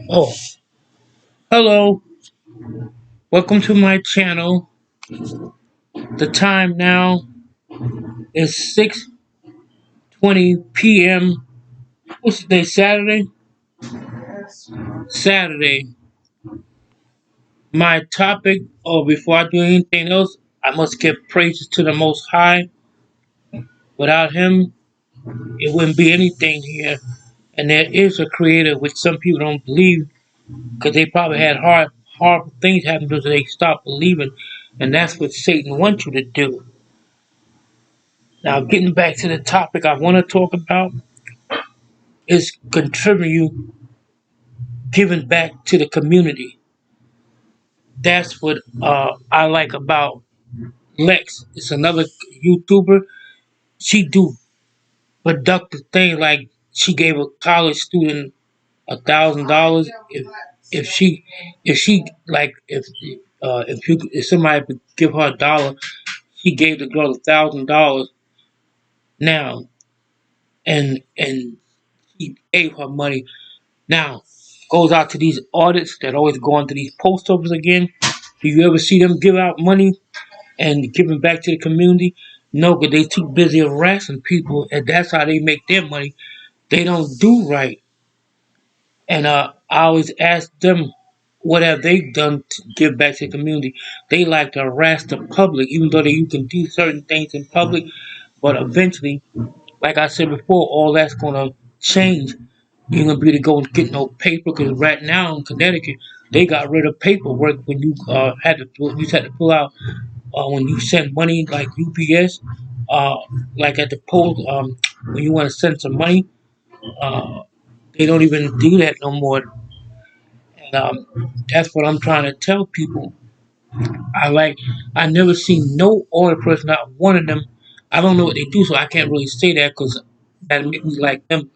Oh, hello. Welcome to my channel. The time now is 6:20 p.m. What's the day? Saturday? Saturday. My topic, before I do anything else, I must give praises to the Most High. Without Him, it wouldn't be anything here. And there is a Creator, which some people don't believe, because they probably had horrible things happen to them, so they stop believing. And that's what Satan wants you to do. Now, getting back to the topic I want to talk about is contributing, giving back to the community. That's what I like about Lex. It's another YouTuber. She do productive things like she gave a college student $1,000. If she like if somebody would give her $1, she gave the girl $1,000 now, and she gave her money. Now, goes out to these audits that always go onto these post offices again. Do you ever see them give out money and giving back to the community? No, because they too busy harassing people, and that's how they make their money. They don't do right. And I always ask them, what have they done to give back to the community? They like to harass the public, even though you can do certain things in public. But eventually, like I said before, all that's going to change. You're gonna be able to go and get no paper because right now in Connecticut they got rid of paperwork when you had to pull out when you send money like UPS, uh, like at the post when you want to send some money, uh, they don't even do that no more. And that's what I'm trying to tell people. I never seen no order person, not one of them. I don't know what they do, so I can't really say that because that make me like them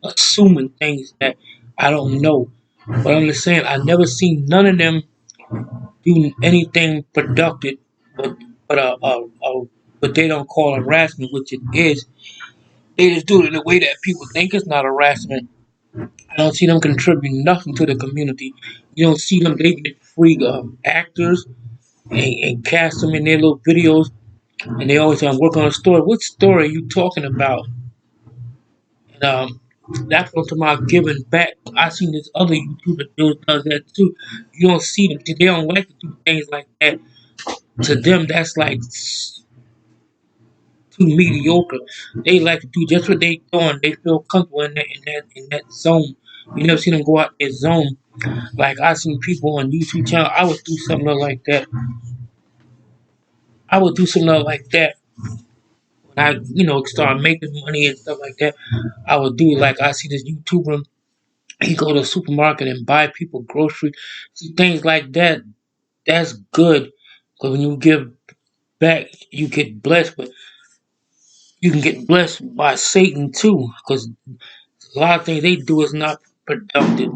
assuming things that I don't know. But I'm just saying I never seen none of them do anything productive, but but but they don't call harassment, which it is. They just do it in a way that people think it's not harassment. I don't see them contributing nothing to the community. You don't see them. They get free actors and cast them in their little videos, and they always work on a story. What story are you talking about? And that's what I'm about giving back. I seen this other YouTuber does that too. You don't see them. They don't like to do things like that. To them, that's like too mediocre. They like to do just what they doing. They feel comfortable in that zone. You never see them go out their zone. Like I seen people on YouTube channel. I would do something like that. I would do something like that when I, start making money and stuff like that. I would do it like I see this YouTuber. He go to the supermarket and buy people groceries, things like that. That's good because when you give back, you get blessed. But you can get blessed by Satan too, because a lot of things they do is not productive.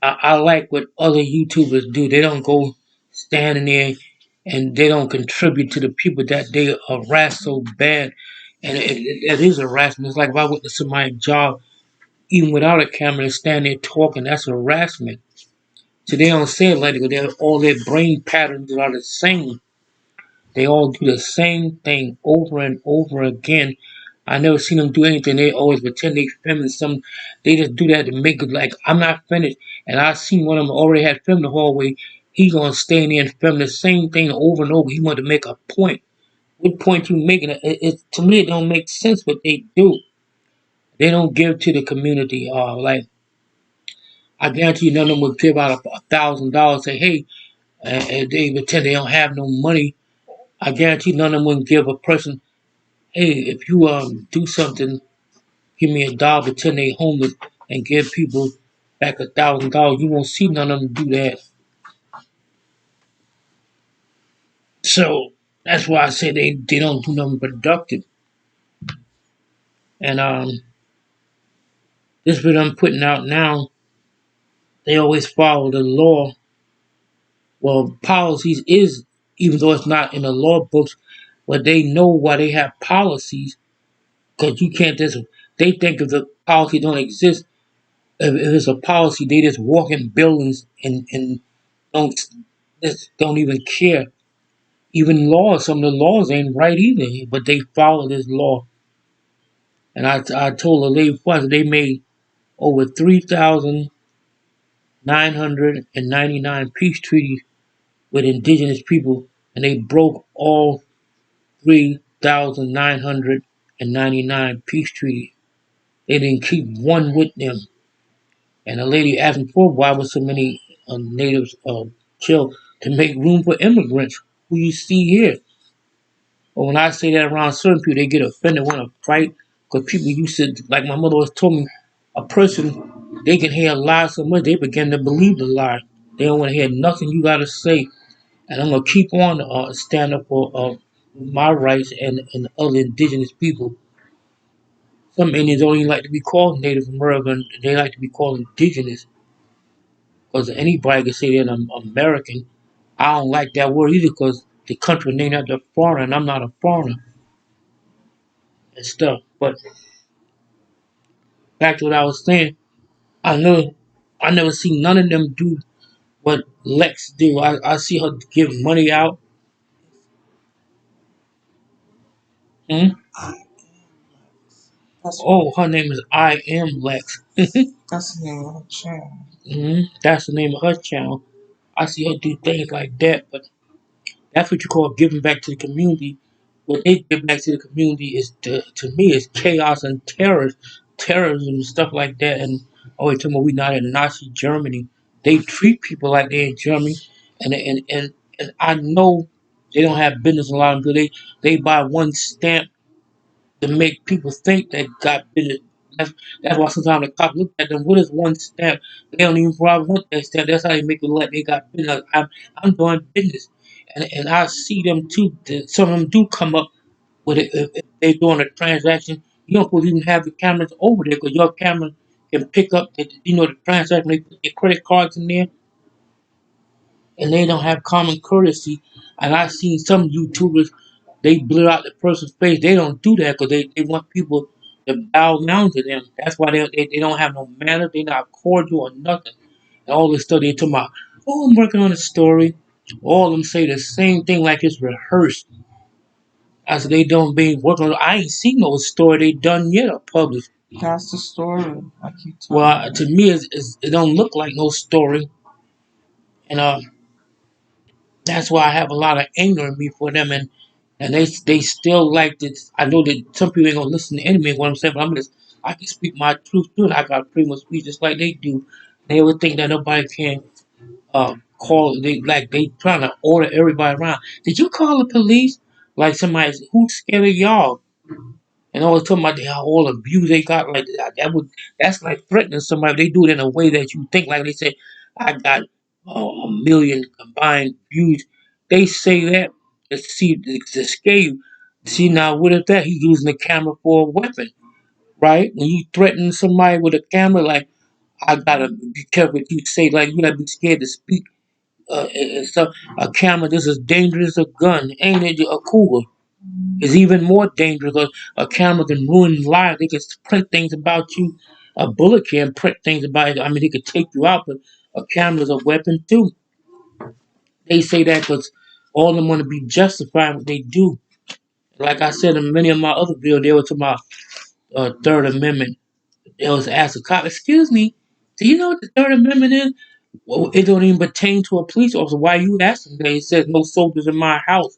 I like what other YouTubers do. They don't go standing there and they don't contribute to the people that they harass so bad. And it is harassment. It's like if I went to somebody's job, even without a camera, they stand there talking. That's harassment. So they don't say it like that. All their brain patterns are the same. They all do the same thing over and over again. I never seen them do anything. They always pretend they filming some. They just do that to make it like I'm not finished. And I seen one of them already had filmed the hallway. He gonna stay in there and film the same thing over and over. He wanted to make a point. What point you making? To me, it don't make sense what they do. They don't give to the community. Like I guarantee you, none of them would give out $1,000. Say, hey, and they pretend they don't have no money. I guarantee none of them wouldn't give a person, hey, if you do something, give me $1, pretend they homeless, and give people back $1,000. You won't see none of them do that. So that's why I say they don't do nothing productive. And this what I'm putting out now. They always follow the law. Well, policies is even though it's not in the law books, but they know why they have policies because you can't just. They think if the policy don't exist, if it's a policy, they just walk in buildings and don't just don't even care. Even laws, some of the laws ain't right either, but they follow this law. And I told the lady once they made over 3,999 peace treaties with indigenous people, and they broke all 3,999 peace treaties. They didn't keep one with them. And the lady asked me before why was so many natives killed to make room for immigrants who you see here. But when I say that around certain people, they get offended, want to fight, because people used to, like my mother always told me, a person, they can hear a lie so much, they begin to believe the lie. They don't want to hear nothing you got to say. And I'm going to keep on stand up for my rights and other indigenous people. Some Indians don't even like to be called Native American. They like to be called indigenous. Because anybody can say they're an American. I don't like that word either because the country named after a foreigner, and I'm not a foreigner and stuff. But back to what I was saying, I know I never see none of them do what Lex do. I see her give money out. Hmm? Oh, her name is I Am Lex. That's the name of her channel. That's the name of her channel. I see her do things like that, but that's what you call giving back to the community. What they give back to the community is to me is chaos and terrorism and stuff like that. And always talking about we not in Nazi Germany. They treat people like they're in Germany, and I know they don't have business in a lot of them. They buy one stamp to make people think they got business. That's why sometimes the cops look at them. What is one stamp? They don't even probably want that stamp. That's how they make it look like they got business. I'm doing business, and I see them too. Some of them do come up with it if they're doing a transaction. You don't supposed to even have the cameras over there because your camera can pick up the transaction. They put their credit cards in there, and they don't have common courtesy. And I've seen some YouTubers, they blur out the person's face. They don't do that because they want people to bow down to them. That's why they don't have no manners. They're not cordial or nothing. And all this stuff they talking about, oh, I'm working on a story. All of them say the same thing like it's rehearsed. I said they don't be working on. I ain't seen no story they done yet or published. That's the story. I keep telling Well, you. to me, it don't look like no story, and that's why I have a lot of anger in me for them, and they still like this. I know that some people ain't gonna listen to anyway what I'm saying, but I can speak my truth too, and I got freedom of speech just like they do. They would think that nobody can call they trying to order everybody around. Did you call the police? Like somebody who's scared of y'all? And always talking about all the views they got, like that's like threatening somebody. They do it in a way that you think, like they say, I got a million combined views. They say that to scare you. See now, what if that he using the camera for a weapon, right? When you threaten somebody with a camera, like I gotta be careful what you say. Like you gotta be scared to speak. And stuff. A camera, this is dangerous. A gun, ain't it? A cougar is even more dangerous because a camera can ruin lives. They can print things about you. A bullet can print things about you. I mean, they could take you out, but a camera is a weapon too. They say that because all of them want to be justified what they do. Like I said in many of my other videos, they were talking about Third Amendment. They was asked a cop, "Excuse me, do you know what the Third Amendment is?" Well, it don't even pertain to a police officer. Why you asking? They said no soldiers in my house,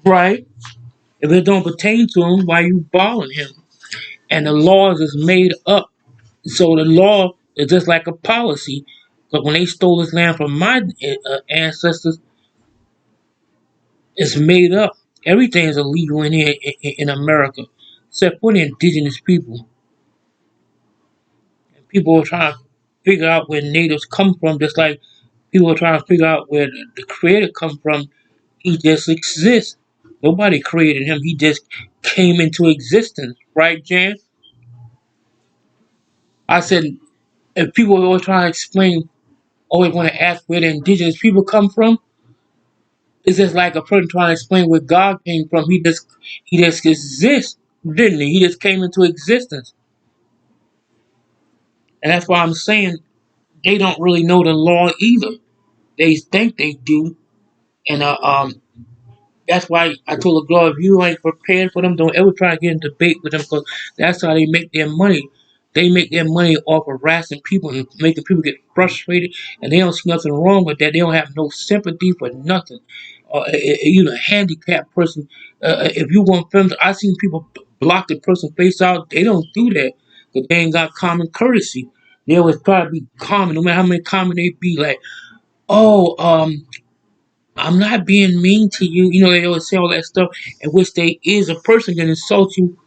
right? If it don't pertain to him, why you balling him? And the laws is made up. So the law is just like a policy. But when they stole this land from my ancestors, it's made up. Everything is illegal in here in America, except for the indigenous people. And people are trying to figure out where natives come from, just like people are trying to figure out where the creator come from. He just exists. Nobody created him. He just came into existence, right, Jan? I said, if people are always trying to explain, always want to ask where the indigenous people come from, it's just like a person trying to explain where God came from. He just exists, didn't he? He just came into existence. And that's why I'm saying they don't really know the law either. They think they do, and that's why I told the girl, if you ain't prepared for them, don't ever try to get in debate with them because that's how they make their money. They make their money off of harassing people and making people get frustrated, and they don't see nothing wrong with that. They don't have no sympathy for nothing. You know, a handicapped person. If you want films, I seen people block the person's face out. They don't do that because they ain't got common courtesy. They always try to be common, no matter how many common they be. Like, oh, I'm not being mean to you. You know, they always say all that stuff, in which they is a person can insult you,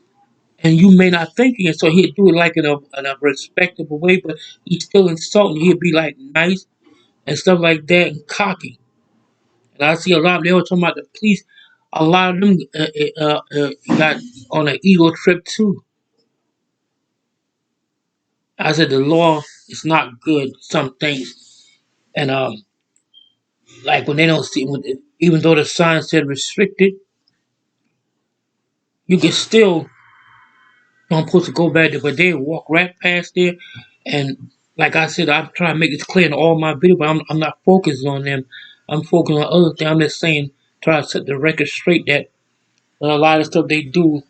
and you may not think it. So he'd do it like in a respectable way, but he's still insulting. He'd be like nice and stuff like that and cocky. And I see a lot. They were talking about the police. A lot of them got on an ego trip too. I said the law is not good. Some things, and like when they don't see, even though the sign said restricted, you can still I'm supposed to go back there, but they walk right past there. And like I said, I'm trying to make this clear in all my videos, but I'm not focused on them. I'm focused on other things. I'm just saying, try to set the record straight that a lot of stuff they do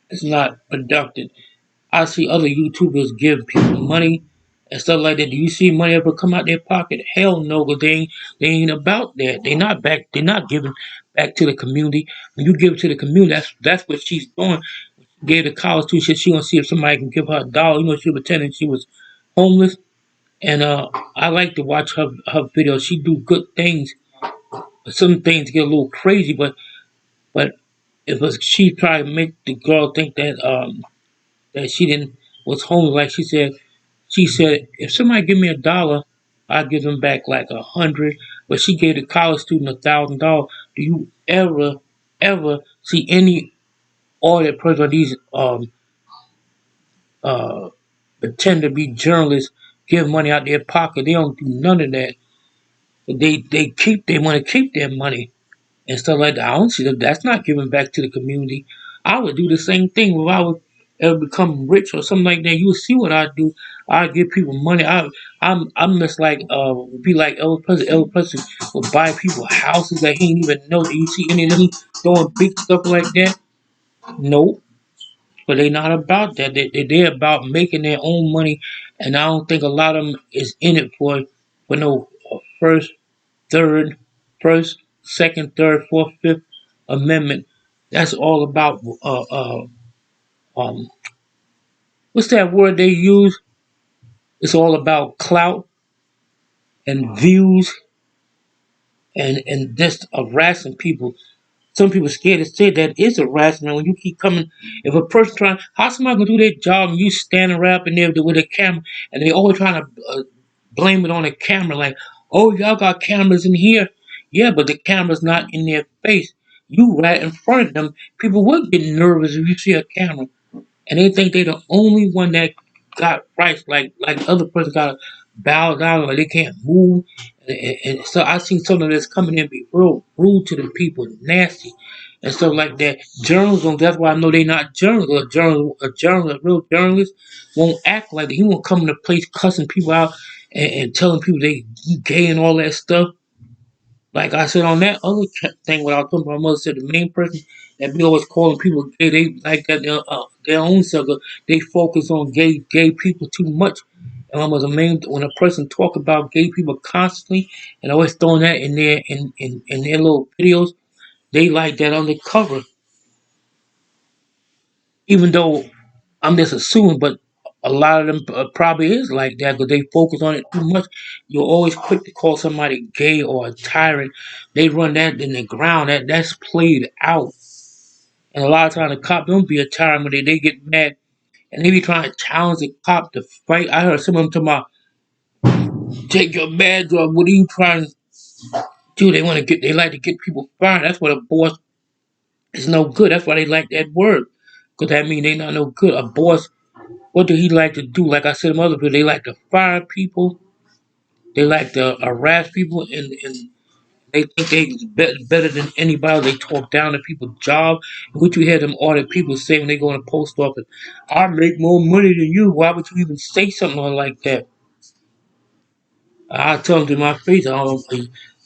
is not productive. I see other YouTubers give people money and stuff like that. Do you see money ever come out their pocket? Hell no, because they ain't about that. They not back. They're not giving back to the community. When you give it to the community, that's what she's doing. Gave the college tuition. She gonna see if somebody can give her a dollar. You know, she was pretending she was homeless, and I like to watch her videos. She do good things, but some things get a little crazy. But if she tried to make the girl think that she didn't was homeless, like she said if somebody give me a dollar, I give them back like 100. But she gave the college student $1,000. Do you ever see any audit person of these uh pretend to be journalists, give money out their pocket? They don't do none of that. They want to keep their money and stuff like that. I don't see that. That's not giving back to the community. I would do the same thing if I would ever become rich or something like that. You would see what I do. I give people money. I'm just like be like Elvis Presley. Elvis Presley will buy people houses that he didn't even know. Do you see any of them doing big stuff like that? Nope. But they're not about that. They're about making their own money, and I don't think a lot of them is in it for no first, third, first, second, third, fourth, fifth amendment. That's all about um what's that word they use? It's all about clout and views and just harassing people. Some people scared to say that it's harassment when you keep coming. If a person trying, how somebody gonna do their job and you standing right up in there with a camera and they always trying to blame it on the camera like, oh y'all got cameras in here, yeah, but the camera's not in their face. You right in front of them. People would get nervous if you see a camera and they think they're the only one that got rights, like the other person got to bow down or they can't move. And so I seen some of this coming in be real rude to the people, nasty and stuff like that. Journalism, that's why I know they not journalists. A real journalist won't act like that. He won't come in a place cussing people out and telling people they gay and all that stuff. Like I said on that other thing, what I was talking about, my mother said the main person that be always calling people gay, they like that their own self. They focus on gay people too much. And I was amazed when a person talk about gay people constantly and always throwing that in their little videos. They like that undercover, even though I'm just assuming, but a lot of them probably is like that because they focus on it too much. You're always quick to call somebody gay or a tyrant. They run that in the ground. That's played out. And a lot of times the cop don't be a tyrant when they get mad and they be trying to challenge the cop to fight. I heard some of them talking about take your badge off. What are you trying to do? They like to get people fired. That's what a boss is no good. That's why they like that word. Because that means they not no good. A boss, what do he like to do? Like I said in other people, they like to fire people. They like to harass people and They think they better than anybody. They talk down to people's job. What you hear them other people say when they go in the post office, I make more money than you. Why would you even say something like that? I tell them to my face,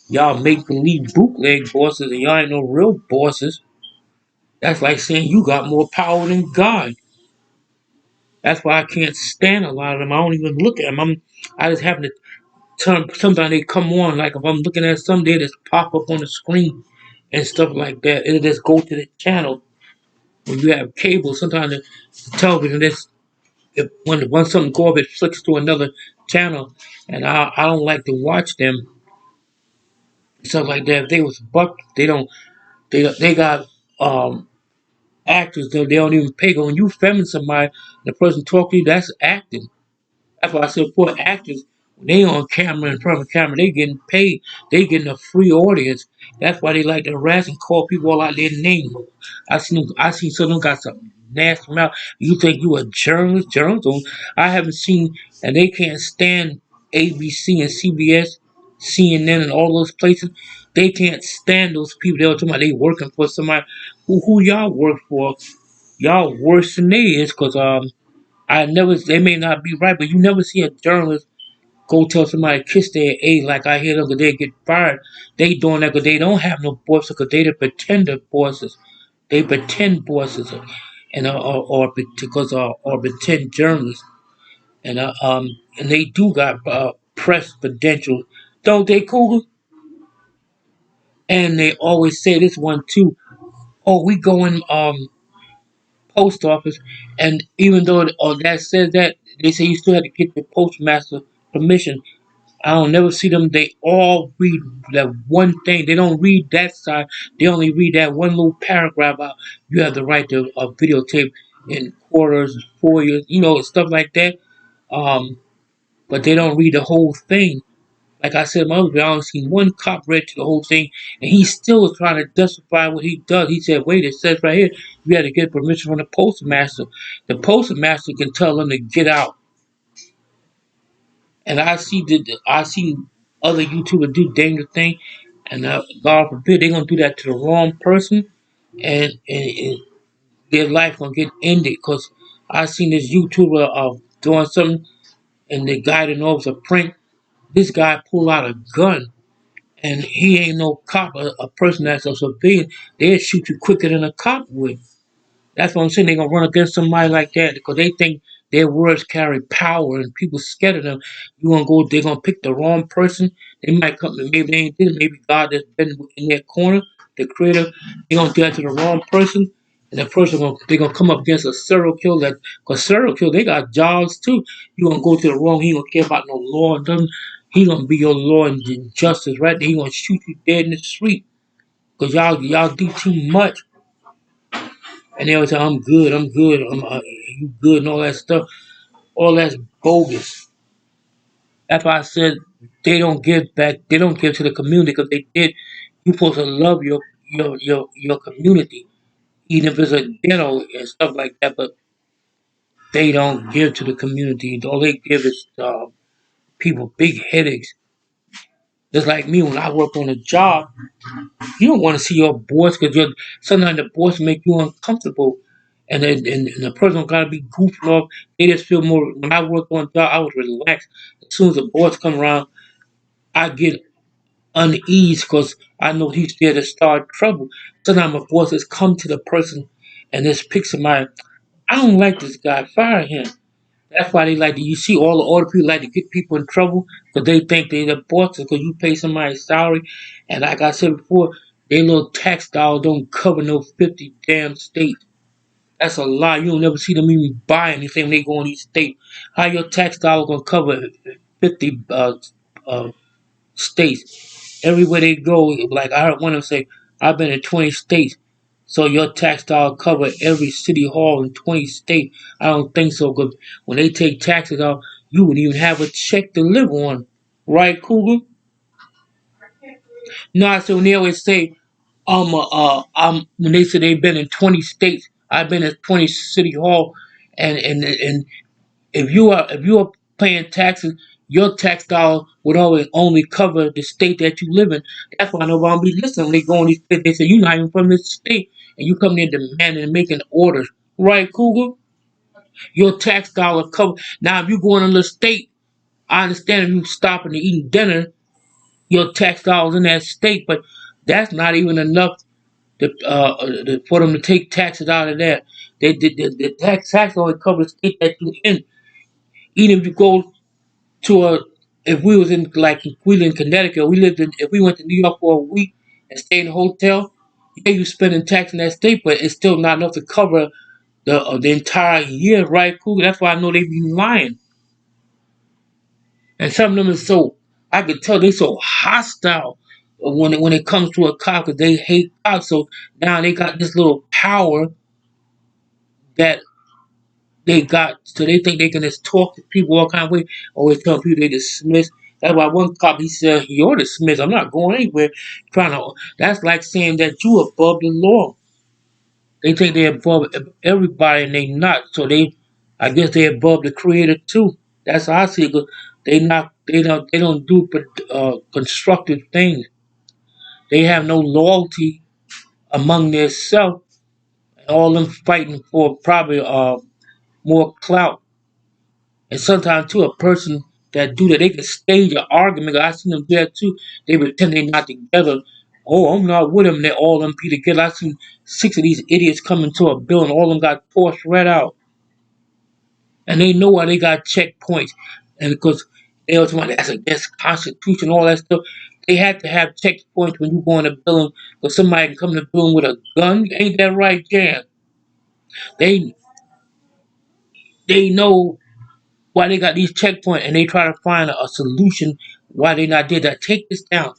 y'all make believe bootleg bosses and y'all ain't no real bosses. That's like saying you got more power than God. That's why I can't stand a lot of them. I don't even look at them. I just happen to turn. Sometimes they come on. Like if I'm looking at some, they just pop up on the screen and stuff like that. It'll just go to the channel. When you have cable, sometimes the television, when something go up, it flicks to another channel, and I don't like to watch them stuff like that. If they was buck, they got actors that they don't even pay. When you filming somebody, the person talking to you, that's acting. That's why I said poor actors, when they on camera in front of the camera, they getting paid. They getting a free audience. That's why they like to harass and call people all out their name. I seen some of them got some nasty mouth. You think you a journalist? Journalist? I haven't seen, and they can't stand ABC and CBS, CNN, and all those places. They can't stand those people. They're talking about they working for somebody. Who y'all work for? Y'all worse than they is, cause I never. They may not be right, but you never see a journalist go tell somebody kiss their A like I hear them 'cause they get fired. They doing that 'cause they don't have no bosses 'cause they the pretender bosses. They pretend bosses, and or because or pretend journalists, and they do got press credentials, don't they, Cougar? And they always say this one too. Oh, we go in post office, and even though that says that, they say you still have to get the postmaster permission. I don't never see them. They all read that one thing. They don't read that side. They only read that one little paragraph about you have the right to videotape in quarters, foyers, stuff like that. Um, but they don't read the whole thing. Like I said, my other I only seen one cop read to the whole thing, and he still was trying to justify what he does. He said, "Wait, it says right here you had to get permission from the postmaster. The postmaster can tell them to get out." And I see other YouTubers do dangerous thing, and God forbid they're gonna do that to the wrong person, and their life gonna get ended. Cause I seen this YouTuber doing something, and the guy that knows a prank. This guy pulled out a gun, and he ain't no cop, a person that's a civilian. They'll shoot you quicker than a cop would. That's what I'm saying. They're gonna run against somebody like that because they think their words carry power and people scared of them. You gonna go? They're gonna pick the wrong person. They might come. Maybe they ain't did it. Maybe God has been in their corner. The Creator. They're gonna do that to the wrong person, and the person they're gonna come up against a serial killer. That because serial killer they got jobs too. You gonna go to the wrong. He don't care about no law and nothing. He gonna be your law and justice right there. He gonna shoot you dead in the street because y'all do too much. And they always say, I'm good, you good, and all that stuff. All that's bogus. That's why I said they don't give back. They don't give to the community because they did. You're supposed to love your community, even if it's a ghetto and stuff like that. But they don't give to the community. All they give is people big headaches. Just like me when I work on a job, you don't want to see your boss because sometimes the boss make you uncomfortable, and the person got to be goofing off. They just feel more. When I worked on a job, I was relaxed. As soon as the boss come around, I get unease because I know he's there to start trouble. Sometimes my boss has come to the person and just pick somebody. I don't like this guy. Fire him. That's why they like to. You see, all the older people like to get people in trouble because they think they're the bosses because you pay somebody's salary. And like I said before, their little tax dollars don't cover no 50 damn states. That's a lie. You don't never see them even buy anything when they go in each state. How your tax dollar gonna cover 50 uh, states? Everywhere they go, like I heard one of them say, I've been in 20 states. So your tax dollar cover every city hall in 20 states. I don't think so, because when they take taxes out, you wouldn't even have a check to live on. Right, Cougar? No, I said when they always say, when they say they've been in 20 states, I've been in 20 city hall, and if you are paying taxes, your tax dollar would always only cover the state that you live in. That's why nobody be listening when they go in these states. They say you're not even from this state, and you come there demanding and making orders, right, Cougar? Your tax dollar cover. Now, if you go in another state, I understand if you stopping to eating dinner, your tax dollars in that state, but that's not even enough for them to take taxes out of that. The tax only covers the state that you in. Even if you go to a, if we was in like if we lived in Connecticut, we lived in, if we went to New York for a week and stayed in a hotel, yeah, you spending tax in that state, but it's still not enough to cover the entire year, right? Cool. That's why I know they be lying, and some of them is so, I could tell they so hostile when it comes to a cop because they hate cops. So now they got this little power that they got, so they think they can just talk to people all kind of way, always tell people they dismiss. That's why one cop he said, "You're dismissed. I'm not going anywhere." Trying to, that's like saying that you above the law. They think they're above everybody and they not. So they, I guess they're above the creator too. That's how I see it. 'Cause they don't do constructive things. They have no loyalty among themselves. All them fighting for probably more clout. And sometimes too, a person that do that, they can stage an argument. I seen them do that too. They pretend they're not together. Oh, I'm not with them. They all them be together. I seen 6 of these idiots come into a building. All of them got torched right out, and they know why they got checkpoints. And because they was talking that's against Constitution, all that stuff. They had to have checkpoints when you go in a building, because somebody can come in the building with a gun. Ain't that right, Jan? They they know why they got these checkpoints, and they try to find a solution why they not did that. Take this down.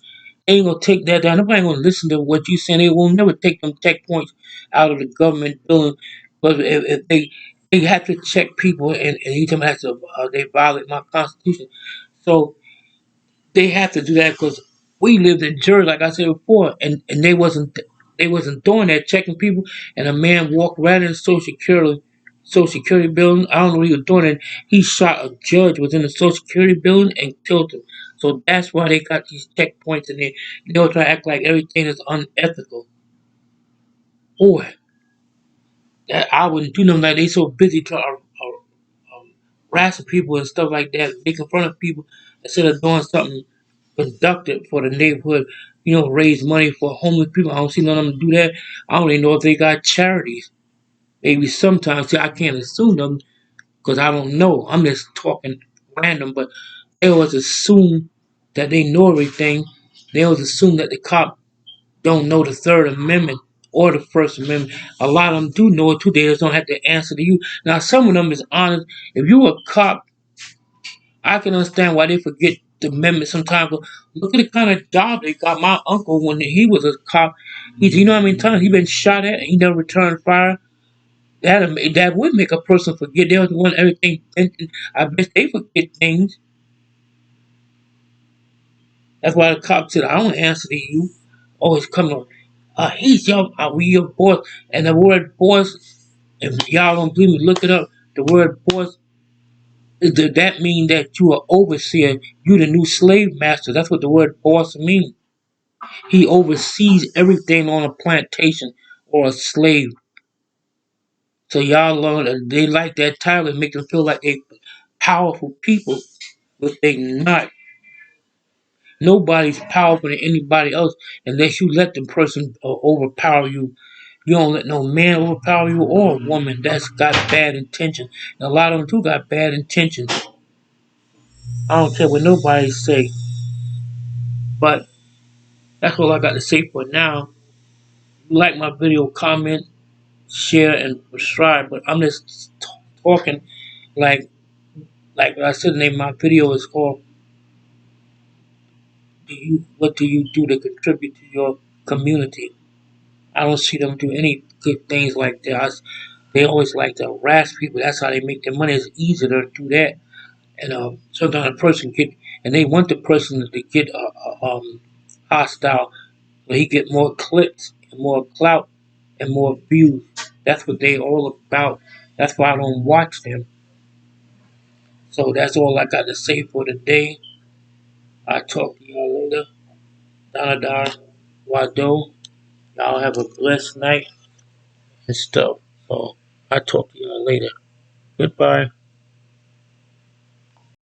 They ain't gonna take that down. Nobody gonna listen to what you saying. They will never take them checkpoints out of the government building. But if they have to check people, and each time has to they violate my constitution. So they have to do that because we lived in Jersey, like I said before, and they wasn't doing that, checking people. And a man walked right in the Social Security building. I don't know what he was doing, and he shot a judge within the Social Security building and killed him. So that's why they got these checkpoints in there. They all try to act like everything is unethical. Boy, that I wouldn't do nothing like they so busy trying to harassing people and stuff like that, making fun of people instead of doing something productive for the neighborhood. Raise money for homeless people. I don't see none of them do that. I don't even know if they got charities. Maybe sometimes. See, I can't assume them because I don't know. I'm just talking random, but they always assume that they know everything. They always assume that the cop don't know the Third Amendment or the First Amendment. A lot of them do know it too. They just don't have to answer to you. Now, some of them is honest. If you a cop, I can understand why they forget the amendment sometimes. But look at the kind of job they got. My uncle, when he was a cop, you know how many times he been shot at and he never returned fire. That would make a person forget. They was want everything. I bet they forget things. That's why the cop said, "I don't answer to you." Always coming on. He's your, we your boss. And the word boss, if y'all don't believe me, look it up. The word boss, does that mean that you are overseer? You the new slave master. That's what the word boss means. He oversees everything on a plantation or a slave. So y'all learn they like that title and make them feel like they powerful people, but they not. Nobody's powerful than anybody else unless you let the person overpower you. You don't let no man overpower you or a woman that's got bad intentions. And a lot of them too got bad intentions. I don't care what nobody say, but that's all I got to say for now. If you like my video, comment, share, and subscribe. But I'm just talking like I said. The name of my video is called What do you do to contribute to your community?" I don't see them do any good things like that. They always like to harass people. That's how they make their money. It's easier to do that. And sometimes a person get, and they want the person to get hostile, so he get more clicks and more clout and more views. That's what they all about. That's why I don't watch them. So that's all I got to say for today. I'll talk to y'all later. Donadon, Wado. Y'all have a blessed night and stuff. So I'll talk to y'all later. Goodbye.